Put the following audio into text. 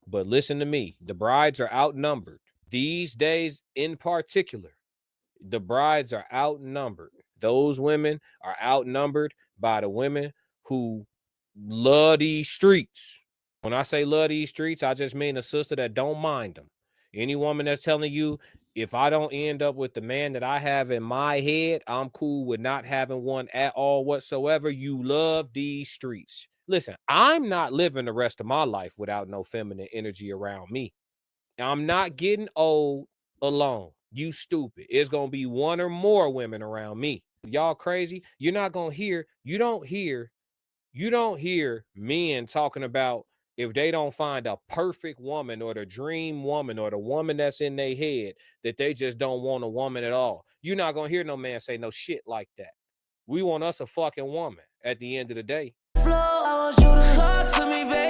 But listen to me, the brides are outnumbered. These days in particular, the brides are outnumbered. Those women are outnumbered by the women who love these streets. When I say love these streets, I just mean a sister that don't mind them. Any woman that's telling you, if I don't end up with the man that I have in my head, I'm cool with not having one at all whatsoever. You love these streets. Listen, I'm not living the rest of my life without no feminine energy around me. I'm not getting old alone. You stupid. It's going to be one or more women around me. Y'all crazy? You're not going to hear, you don't hear men talking about if they don't find a perfect woman or the dream woman or the woman that's in their head, that they just don't want a woman at all. You're not going to hear no man say no shit like that. We want us a fucking woman at the end of the day. Flow, I want you to talk to me, baby.